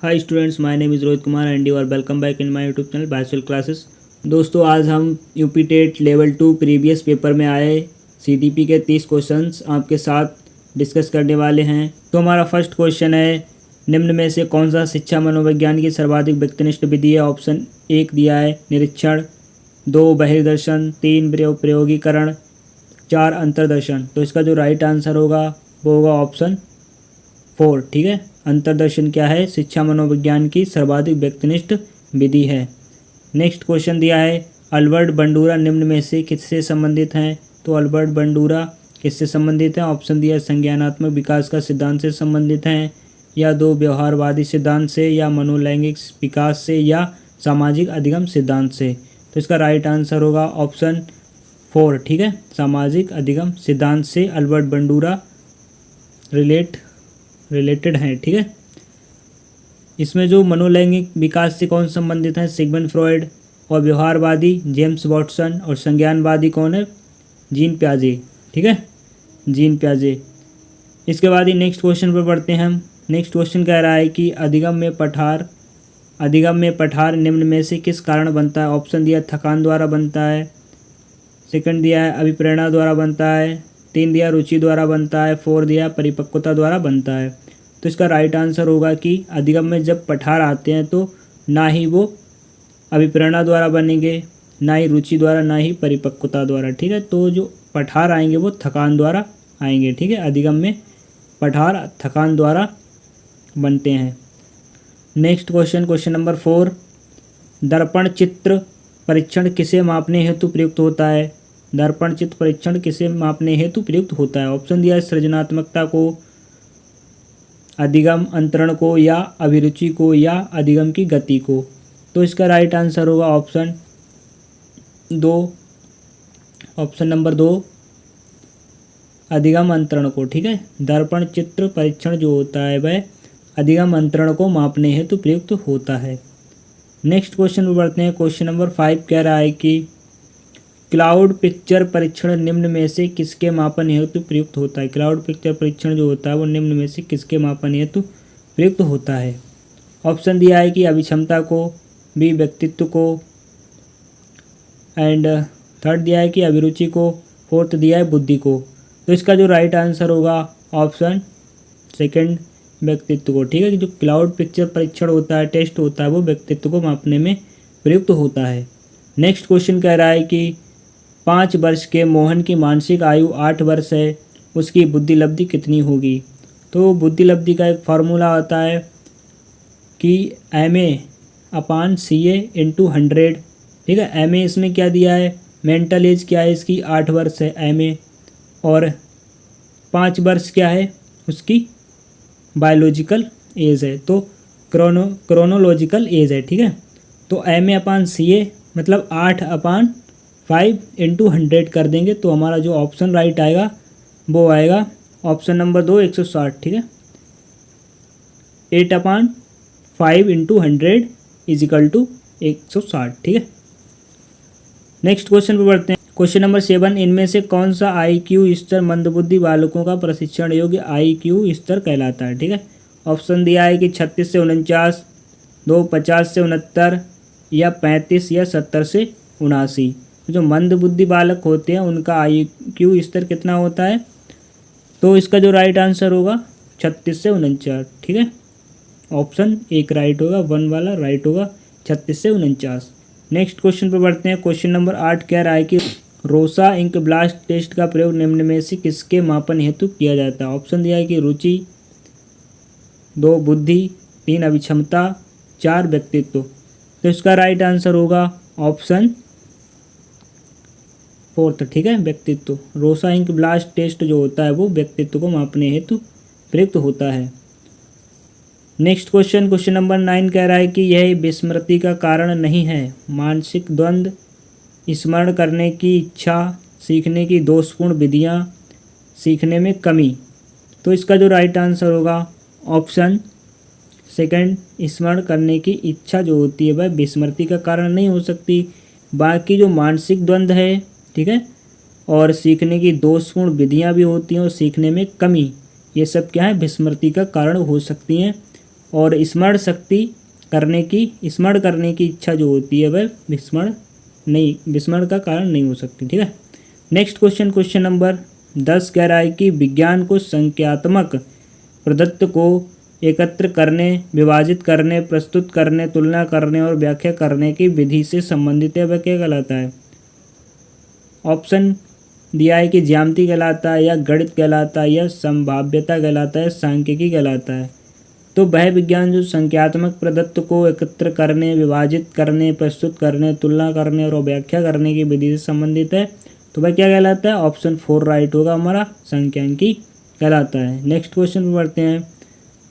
Hi students, my name is Rohit Kumar and you are welcome back in my YouTube channel bachelor classes. दोस्तों, आज हम UP TET level 2 previous paper में आए CTP के 30 questions आपके साथ डिस्कस करने वाले हैं। तो हमारा फर्स्ट क्वेश्चन है, निम्न में से कौन सा शिक्षा मनोविज्ञान की सर्वाधिक व्यक्तिनिष्ठ विधि है। ऑप्शन 1 दिया है निरीक्षण, 2 बहिर्दर्शन, 3 प्रयोगीकरण, 4 अंतर्दर्शन। तो इसका जो राइट आंसर होगा वो होगा ऑप्शन 4। ठीक है, अंतर्दर्शन क्या है, शिक्षा मनोविज्ञान की सर्वाधिक व्यक्तिनिष्ठ विधि है। नेक्स्ट क्वेश्चन दिया है, अल्बर्ट बंडूरा निम्न में से किससे संबंधित हैं। तो अल्बर्ट बंडूरा किससे संबंधित हैं। ऑप्शन दिया है संज्ञानात्मक विकास का सिद्धांत से संबंधित हैं, या 2 व्यवहारवादी सिद्धांत से, या मनोलैंगिक विकास से, या सामाजिक अधिगम सिद्धांत से। तो इसका राइट आंसर होगा ऑप्शन 4। ठीक है, सामाजिक अधिगम सिद्धांत से अल्बर्ट बंडूरा रिलेटेड हैं। ठीक है, इसमें जो मनोलैंगिक विकास से कौन संबंधित है, सिगमंड फ्रॉयड, और व्यवहारवादी जेम्स वाटसन, और संज्ञानवादी कौन है, जीन पियाजे। ठीक है, जीन पियाजे। इसके बाद ही नेक्स्ट क्वेश्चन पर बढ़ते हैं हम। नेक्स्ट क्वेश्चन कह रहा है कि अधिगम में पठार निम्न में से किस कारण बनता है। ऑप्शन दिया थकान द्वारा बनता है, सेकंड दिया है अभिप्रेरणा द्वारा बनता है, 3 दिया रुचि द्वारा बनता है, 4 दिया परिपक्वता द्वारा बनता है। तो इसका राइट आंसर होगा कि अधिगम में जब पठार आते हैं तो ना ही वो अभिप्रेरणा द्वारा बनेंगे, ना ही रुचि द्वारा, ना ही परिपक्वता द्वारा। ठीक है, तो जो पठार आएंगे वो थकान द्वारा आएंगे। ठीक है, अधिगम में पठार थकान द्वारा बनते हैं। नेक्स्ट क्वेश्चन नंबर 4, दर्पण चित्र परीक्षण किसे मापने हेतु प्रयुक्त होता है। दर्पण चित्र परीक्षण किसे मापने हेतु प्रयुक्त होता है। ऑप्शन दिया है सृजनात्मकता को, अधिगम अंतरण को, या अभिरुचि को, या अधिगम की गति को। तो इसका राइट आंसर होगा ऑप्शन नंबर 2, अधिगम अंतरण को। ठीक है, दर्पण चित्र परीक्षण जो होता है वह अधिगम अंतरण को मापने हेतु प्रयुक्त होता है। नेक्स्ट क्वेश्चन पर बढ़ते हैं। क्वेश्चन नंबर 5 कह रहा है कि क्लाउड पिक्चर परीक्षण निम्न में से किसके मापन हेतु प्रयुक्त होता है। क्लाउड पिक्चर परीक्षण जो होता है वो निम्न में से किसके मापन हेतु प्रयुक्त होता है। ऑप्शन दिया है कि अभिक्षमता को, बी व्यक्तित्व को, एंड थर्ड दिया है कि अभिरुचि को, फोर्थ दिया है बुद्धि को। तो इसका जो राइट आंसर होगा ऑप्शन 2 व्यक्तित्व को। ठीक है, कि जो क्लाउड पिक्चर परीक्षण होता है, टेस्ट होता है, वो व्यक्तित्व को मापने में प्रयुक्त होता है। नेक्स्ट क्वेश्चन कह रहा है कि 5 वर्ष के मोहन की मानसिक आयु 8 वर्ष है, उसकी बुद्धि लब्धि कितनी होगी। तो बुद्धि लब्धि का एक फार्मूला आता है कि MA/CA × 100। ठीक है, MA इसमें क्या दिया है, मेंटल एज क्या है इसकी, 8 वर्ष है MA, और 5 वर्ष क्या है उसकी बायोलॉजिकल एज है, तो क्रोनोलॉजिकल एज है। ठीक है, तो MA/CA मतलब 8/5 × 100 कर देंगे तो हमारा जो ऑप्शन राइट आएगा वो आएगा ऑप्शन नंबर 2 160। ठीक है, 8/5 × 100 = 160। ठीक है, नेक्स्ट क्वेश्चन पर बढ़ते हैं। क्वेश्चन नंबर 7, इनमें से कौन सा IQ स्तर मंदबुद्धि बालकों का प्रशिक्षण योग्य IQ स्तर कहलाता है। ठीक है, ऑप्शन दिया है कि 36 से 49, 2 50 से 69, या 35 या 70 से 79। जो मंदबुद्धि बालक होते हैं उनका IQ स्तर कितना होता है। तो इसका जो राइट आंसर होगा 36 से 49। ठीक है, ऑप्शन 1 राइट होगा, 1 वाला राइट होगा, 36 से 49। नेक्स्ट क्वेश्चन पर बढ़ते हैं। क्वेश्चन नंबर 8 कह रहा है कि रोसा इंक ब्लास्ट टेस्ट का प्रयोग निम्न में से किसके मापन हेतु किया जाता है। ऑप्शन दिया है कि रुचि, 2 बुद्धि, 3 अभिक्षमता, 4 व्यक्तित्व। तो इसका राइट आंसर होगा ऑप्शन 4। ठीक है, व्यक्तित्व। रोसा इंक ब्लास्ट टेस्ट जो होता है वो व्यक्तित्व को मापने हेतु प्रयुक्त होता है। नेक्स्ट क्वेश्चन नंबर 9 कह रहा है कि यह विस्मृति का कारण नहीं है। मानसिक द्वंद्व, स्मरण करने की इच्छा, सीखने की दोषपूर्ण विधियाँ, सीखने में कमी। तो इसका जो राइट आंसर होगा ऑप्शन 2, स्मरण करने की इच्छा जो होती है वह विस्मृति का कारण नहीं हो सकती। बाकी जो मानसिक द्वंद्व है, ठीक है, और सीखने की दोषपूर्ण विधियाँ भी होती हैं, और सीखने में कमी, ये सब क्या है विस्मृति का कारण हो सकती हैं। और स्मरण करने की इच्छा जो होती है वह विस्मरण का कारण नहीं हो सकती। ठीक है। नेक्स्ट क्वेश्चन नंबर 10 कह रहा है कि विज्ञान को संख्यात्मक प्रदत्त को एकत्र करने, विभाजित करने, प्रस्तुत करने, तुलना करने और व्याख्या करने की विधि से संबंधित है, वह क्या कहलाता है? ऑप्शन दिया है कि ज्यामिति कहलाता है, या गणित कहलाता है, या संभाव्यता कहलाता है, सांख्यिकी कहलाता है। तो वह विज्ञान जो संख्यात्मक प्रदत्त को एकत्र करने, विभाजित करने, प्रस्तुत करने, तुलना करने और व्याख्या करने की विधि से संबंधित है, तो वह क्या कहलाता है? ऑप्शन 4 राइट होगा हमारा, सांख्यिकी कहलाता है। नेक्स्ट क्वेश्चन पर बढ़ते हैं।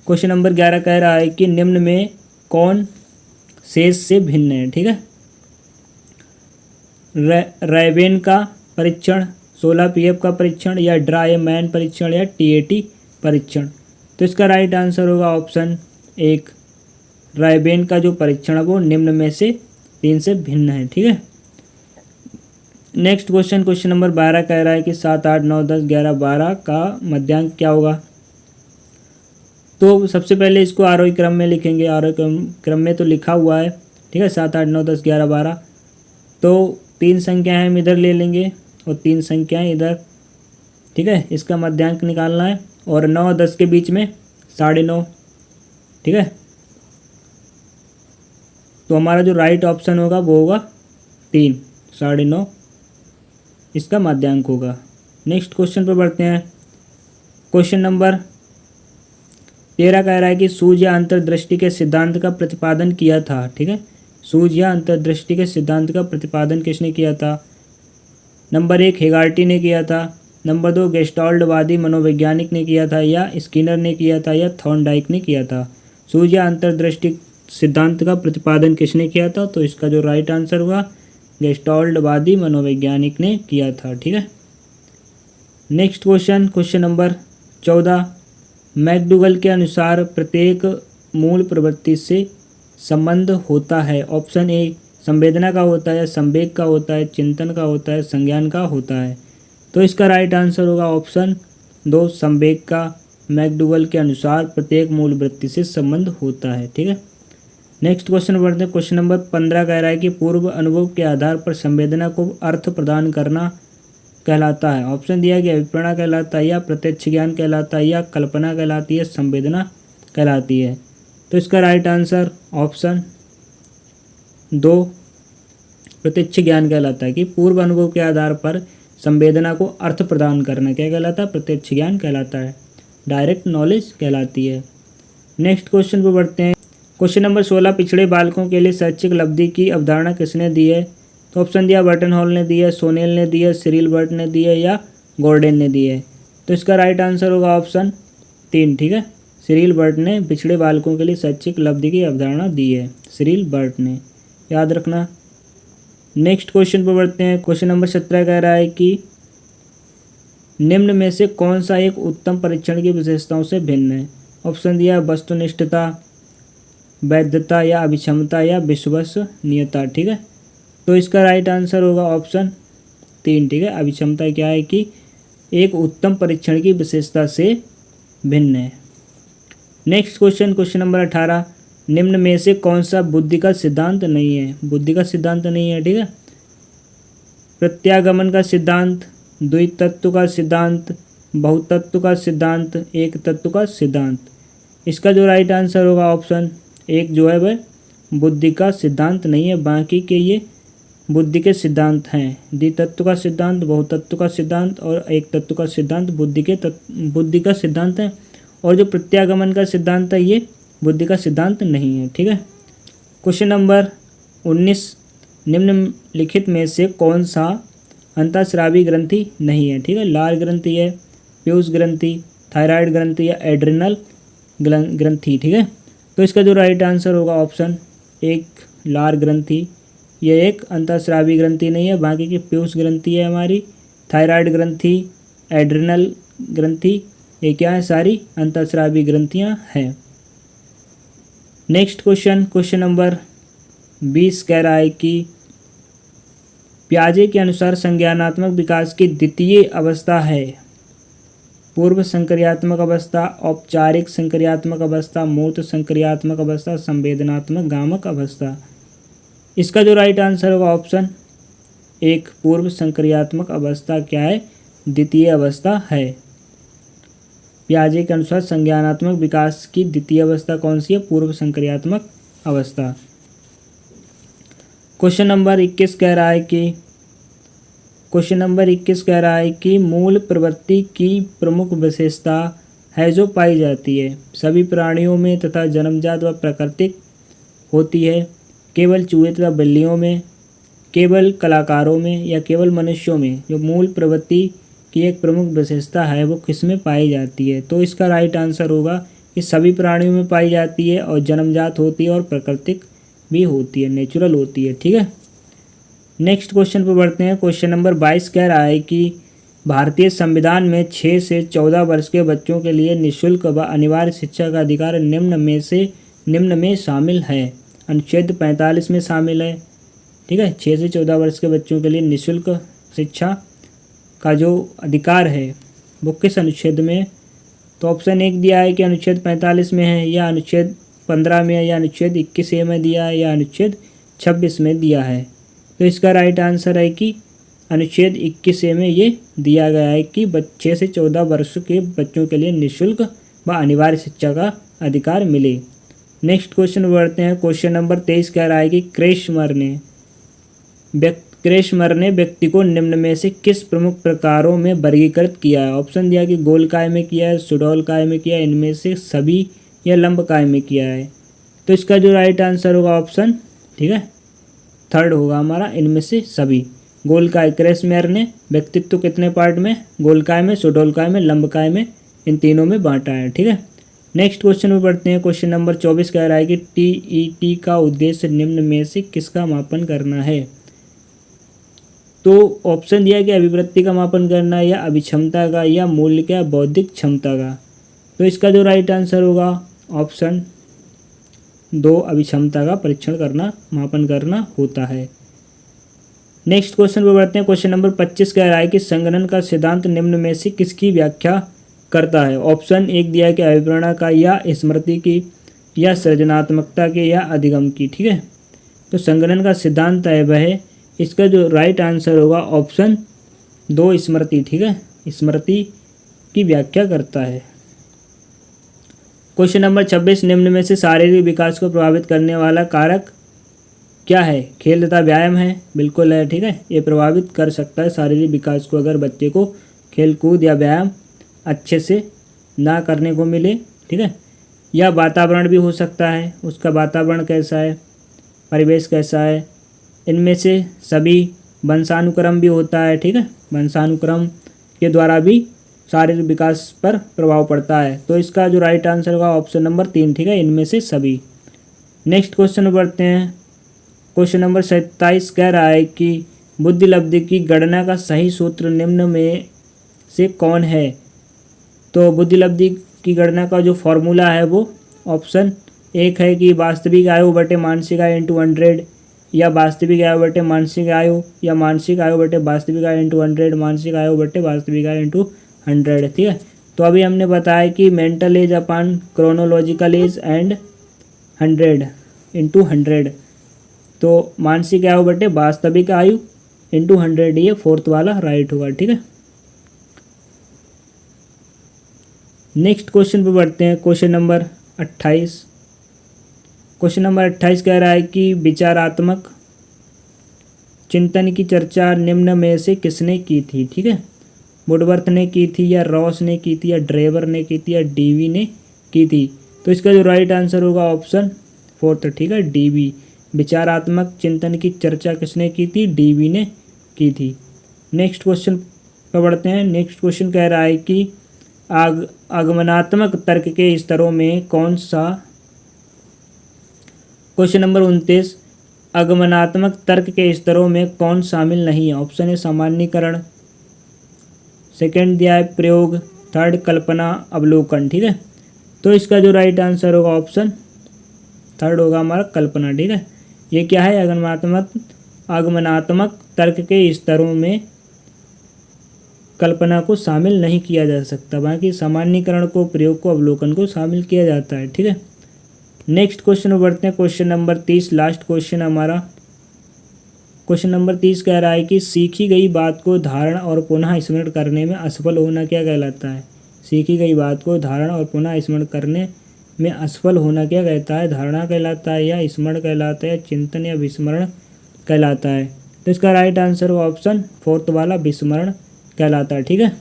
क्वेश्चन नंबर 11 कह रहा है कि निम्न में कौन शेष से भिन्न है? ठीक है। रैवेन का परीक्षण, 16 पीएफ का परीक्षण, या ड्रायमैन परीक्षण, या टीएटी परीक्षण। तो इसका राइट आंसर होगा ऑप्शन 1, रैवेन का जो परीक्षण है वो निम्न में से 3 से भिन्न है। ठीक है। नेक्स्ट क्वेश्चन नंबर 12 कह रहा है कि 7, 8, 9, 10, 11, 12 का मध्यांक क्या होगा? तो सबसे पहले इसको आरोही क्रम में लिखेंगे, आरोही क्रम में तो लिखा हुआ है। ठीक है, 7, 8, 9, 10, 11, 12। तो 3 संख्याएं हम इधर ले लेंगे और 3 संख्याएं इधर। ठीक है, इसका मध्यांक निकालना है, और 9 और 10 के बीच में 9.5। ठीक है, तो हमारा जो राइट ऑप्शन होगा वो होगा 3, 9.5 इसका मध्यांक होगा। नेक्स्ट क्वेश्चन पर बढ़ते हैं। क्वेश्चन नंबर 13 कह रहा है कि सूझ या अंतर्दृष्टि के सिद्धांत का प्रतिपादन किया था। ठीक है, सूझ या अंतर्दृष्टि के सिद्धांत का प्रतिपादन किसने किया था? नंबर 1 हेगार्टी ने किया था, नंबर 2 गेस्टाल्टवादी मनोवैज्ञानिक ने किया था, या स्किनर ने किया था, या थॉर्नडाइक ने किया था। सूझ या अंतर्दृष्टि सिद्धांत का प्रतिपादन किसने किया था? तो इसका जो राइट आंसर हुआ गेस्टाल्टवादी मनोवैज्ञानिक ने किया था। ठीक है। नेक्स्ट क्वेश्चन नंबर 14, मैकडूगल के अनुसार प्रत्येक मूल प्रवृत्ति से संबंध होता है। ऑप्शन ए संवेदना का होता है, संवेग का होता है, चिंतन का होता है, संज्ञान का होता है। तो इसका राइट आंसर होगा ऑप्शन 2 संवेग का। मैकडूगल के अनुसार प्रत्येक मूल वृत्ति से संबंध होता है। ठीक है। नेक्स्ट क्वेश्चन बढ़ते हैं। क्वेश्चन नंबर 15 कह रहा है कि पूर्व अनुभव के आधार पर संवेदना को अर्थ प्रदान करना कहलाता है। ऑप्शन दिया गया विप्रणा कहलाता है, या प्रत्यक्ष ज्ञान कहलाता है, या कल्पना कहलाती है, संवेदना कहलाती है। तो इसका राइट आंसर ऑप्शन 2 प्रत्यक्ष ज्ञान कहलाता है, कि पूर्व अनुभव के आधार पर संवेदना को अर्थ प्रदान करना क्या कहलाता है? प्रत्यक्ष ज्ञान कहलाता है, डायरेक्ट नॉलेज कहलाती है। नेक्स्ट क्वेश्चन पर बढ़ते हैं। क्वेश्चन नंबर 16, पिछड़े बालकों के लिए शैक्षिक उपलब्धि की अवधारणा किसने दी है? तो ऑप्शन दिया बर्टन हॉल ने दी है, सोनेल ने दी है, सिरिल बर्ट ने दी है, या गॉर्डन ने दी है। तो इसका राइट आंसर होगा ऑप्शन 3। ठीक है, सिरिल बर्ट ने पिछड़े बालकों के लिए शैक्षिक उपलब्धि की अवधारणा दी है, सिरिल बर्ट ने, याद रखना। नेक्स्ट क्वेश्चन पर बढ़ते हैं। क्वेश्चन नंबर 17 कह रहा है कि निम्न में से कौन सा एक उत्तम परीक्षण की विशेषताओं से भिन्न है? ऑप्शन दिया वस्तुनिष्ठता, वैधता, या अभिक्षमता, या विश्वसनीयता। ठीक है, तो इसका राइट आंसर होगा ऑप्शन 3। ठीक है, अभिक्षमता क्या है कि एक उत्तम परीक्षण की विशेषता से भिन्न है। नेक्स्ट क्वेश्चन नंबर 18, निम्न में से कौन सा बुद्धि का सिद्धांत नहीं है? बुद्धि का सिद्धांत नहीं है। ठीक है, प्रत्यागमन का सिद्धांत, द्वितत्व का सिद्धांत, बहुतत्व का सिद्धांत, एक तत्व का सिद्धांत। इसका जो राइट आंसर होगा ऑप्शन 1 जो है वह बुद्धि का सिद्धांत नहीं है, बाकी के ये बुद्धि के सिद्धांत हैं। द्वितत्व का सिद्धांत, बहुतत्व का सिद्धांत और एक तत्व का सिद्धांत बुद्धि का सिद्धांत है, और जो प्रत्यागमन का सिद्धांत है ये बुद्धि का सिद्धांत नहीं है। ठीक है। क्वेश्चन नंबर 19, निम्नलिखित में से कौन सा अंतःस्रावी ग्रंथि नहीं है? ठीक है, लार ग्रंथि है, पीयूष ग्रंथि, थायराइड ग्रंथि, या एड्रिनल ग्रंथि। ठीक है, तो इसका जो राइट आंसर होगा ऑप्शन 1 लार ग्रंथि। ये एक अंतःस्रावी ग्रंथि नहीं है, बाकी की पीयूष ग्रंथि है हमारी, थायराइड ग्रंथि, एड्रिनल ग्रंथि, ये क्या है? सारी अंतःस्रावी ग्रंथियाँ हैं। नेक्स्ट क्वेश्चन नंबर 20 कह रहा है कि पियाजे के अनुसार संज्ञानात्मक विकास की द्वितीय अवस्था है। पूर्व संक्रियात्मक अवस्था, औपचारिक संक्रियात्मक अवस्था, मूर्त संक्रियात्मक अवस्था, संवेदनात्मक गामक अवस्था। इसका जो राइट आंसर होगा ऑप्शन एक, पूर्व संक्रियात्मक अवस्था क्या है, द्वितीय अवस्था है। पियाजे के अनुसार संज्ञानात्मक विकास की द्वितीय अवस्था कौन सी है, पूर्व संक्रियात्मक अवस्था। क्वेश्चन नंबर 21 कह रहा है कि मूल प्रवृत्ति की प्रमुख विशेषता है जो पाई जाती है सभी प्राणियों में तथा जन्मजात व प्राकृतिक होती है, केवल चूहे तथा बिल्लियों में, केवल कलाकारों में या केवल मनुष्यों में। जो मूल प्रवृत्ति की एक प्रमुख विशेषता है वो किस में पाई जाती है, तो इसका राइट आंसर होगा कि सभी प्राणियों में पाई जाती है और जन्मजात होती है और प्राकृतिक भी होती है, नेचुरल होती है। ठीक है, नेक्स्ट क्वेश्चन पर बढ़ते हैं। क्वेश्चन नंबर 22 कह रहा है कि भारतीय संविधान में 6 से 14 वर्ष के बच्चों के लिए निःशुल्क व अनिवार्य शिक्षा का अधिकार निम्न में शामिल है। अनुच्छेद 45 में शामिल है। ठीक है, 6 से 14 वर्ष के बच्चों के लिए निःशुल्क शिक्षा का जो अधिकार है वो किस अनुच्छेद में, तो ऑप्शन एक दिया है कि अनुच्छेद 45 में है, या अनुच्छेद 15 में है, या अनुच्छेद 21A में दिया है, या अनुच्छेद 26 में दिया है। तो इसका राइट आंसर है कि अनुच्छेद 21A में ये दिया गया है कि 6 से 14 वर्ष के बच्चों के लिए निःशुल्क व अनिवार्य शिक्षा का अधिकार मिले। नेक्स्ट क्वेश्चन बढ़ते हैं। क्वेश्चन नंबर 23 कह रहा है कि क्रेशमर ने व्यक्ति को निम्न में से किस प्रमुख प्रकारों में वर्गीकृत किया है। ऑप्शन दिया कि गोलकाय में किया है, सुडौलकाय में किया है, इनमें से सभी, या लंबकाय में किया है। तो इसका जो राइट आंसर होगा ऑप्शन, ठीक है, थर्ड होगा हमारा, इनमें से सभी। गोलकाय, क्रेशमर ने व्यक्तित्व कितने पार्ट में, गोलकाय में, सुडौलकाय में, लंबकाय में, इन तीनों में बांटा है। ठीक है, नेक्स्ट क्वेश्चन में बढ़ते हैं। क्वेश्चन नंबर 24 कह रहा है कि TET का उद्देश्य निम्न में से किसका मापन करना है। तो ऑप्शन दिया कि अभिवृत्ति का मापन करना, या अभिक्षमता का, या मूल्य का, बौद्धिक क्षमता का। तो इसका जो राइट आंसर होगा ऑप्शन 2, अभिक्षमता का परीक्षण करना, मापन करना होता है। नेक्स्ट क्वेश्चन पर बढ़ते हैं। क्वेश्चन नंबर 25 कह रहा है कि संगणन का सिद्धांत निम्न में से किसकी व्याख्या करता है। ऑप्शन एक दिया है कि अभिप्रेरणा का, या स्मृति की, या सृजनात्मकता के, या अधिगम की। ठीक है, तो संगणन का सिद्धांत है वह, इसका जो राइट आंसर होगा ऑप्शन 2, स्मृति। ठीक है, स्मृति की व्याख्या करता है। क्वेश्चन नंबर 26, निम्न में से शारीरिक विकास को प्रभावित करने वाला कारक क्या है। खेल तथा व्यायाम है, बिल्कुल है। ठीक है, ये प्रभावित कर सकता है शारीरिक विकास को अगर बच्चे को खेल कूद या व्यायाम अच्छे से ना करने को मिले। ठीक है, या वातावरण भी हो सकता है, उसका वातावरण कैसा है, परिवेश कैसा है, इनमें से सभी। वंशानुक्रम भी होता है। ठीक है, वंशानुक्रम के द्वारा भी शारीरिक विकास पर प्रभाव पड़ता है। तो इसका जो राइट आंसर होगा ऑप्शन नंबर 3। ठीक है, इनमें से सभी। नेक्स्ट क्वेश्चन बढ़ते हैं। क्वेश्चन नंबर 27 कह रहा है कि बुद्धिलब्धि की गणना का सही सूत्र निम्न में से कौन है। तो बुद्धिलब्धि की गणना का जो फॉर्मूला है वो ऑप्शन एक है कि वास्तविक आयु बटे मानसिक आयु इंटू 100, या वास्तविक आयु बटे मानसिक आयु, या मानसिक आयु बटे वास्तविक आयु इंटू 100, मानसिक आयु बटे वास्तविक आयु इंटू 100। ठीक है, तो अभी हमने बताया कि mental as upon chronological age and 100 into 100, तो मानसिक आयु बटे वास्तविक आयु इंटू 100, ये फोर्थ वाला राइट होगा। ठीक है, नेक्स्ट क्वेश्चन पे बढ़ते हैं। Question number 28। क्वेश्चन नंबर 28 कह रहा है कि विचारात्मक चिंतन की चर्चा निम्न में से किसने की थी। ठीक है, वुडवर्थ ने की थी, या रॉस ने की थी, या ड्रेवर ने की थी, या डीवी ने की थी। तो इसका जो राइट आंसर होगा ऑप्शन 4। ठीक है, डीवी। विचारात्मक चिंतन की चर्चा किसने की थी, डीवी ने की थी। नेक्स्ट क्वेश्चन पर बढ़ते हैं। नेक्स्ट क्वेश्चन कह रहा है कि आगमनात्मक तर्क के स्तरों में कौन सा, क्वेश्चन नंबर 29, आगमनात्मक तर्क के स्तरों में कौन शामिल नहीं है। ऑप्शन है सामान्यीकरण, सेकंड दिया है प्रयोग, थर्ड कल्पना, अवलोकन। ठीक है, तो इसका जो राइट आंसर होगा ऑप्शन थर्ड होगा हमारा, कल्पना। ठीक है, ये क्या है, आगमनात्मक तर्क के स्तरों में कल्पना को शामिल नहीं किया जा सकता, बाकी सामान्यीकरण को, प्रयोग को, अवलोकन को शामिल किया जाता है। ठीक है, नेक्स्ट क्वेश्चन में बढ़ते हैं। क्वेश्चन नंबर 30, लास्ट क्वेश्चन हमारा। क्वेश्चन नंबर 30 कह रहा है कि सीखी गई बात को धारण और पुनः स्मरण करने में असफल होना क्या कहलाता है। सीखी गई बात को धारण और पुनः स्मरण करने में असफल होना क्या कहता है। धारणा कहलाता है, या स्मरण कहलाता है, या चिंतन या विस्मरण कहलाता है। तो इसका राइट आंसर हो ऑप्शन 4 वाला, विस्मरण कहलाता है। ठीक है,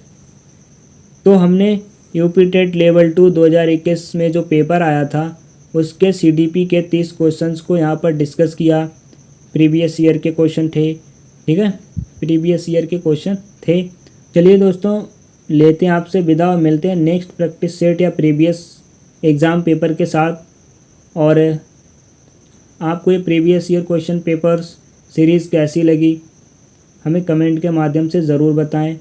तो हमने यूपी टेट लेवल 2 2021 में जो पेपर आया था उसके सीडीपी के 30 क्वेश्चंस को यहाँ पर डिस्कस किया। प्रीवियस ईयर के क्वेश्चन थे। ठीक है, प्रीवियस ईयर के क्वेश्चन थे। चलिए दोस्तों, लेते हैं आपसे विदा और मिलते हैं नेक्स्ट प्रैक्टिस सेट या प्रीवियस एग्ज़ाम पेपर के साथ। और आपको ये previous year question papers series कैसी लगी हमें कमेंट के माध्यम से ज़रूर बताएं।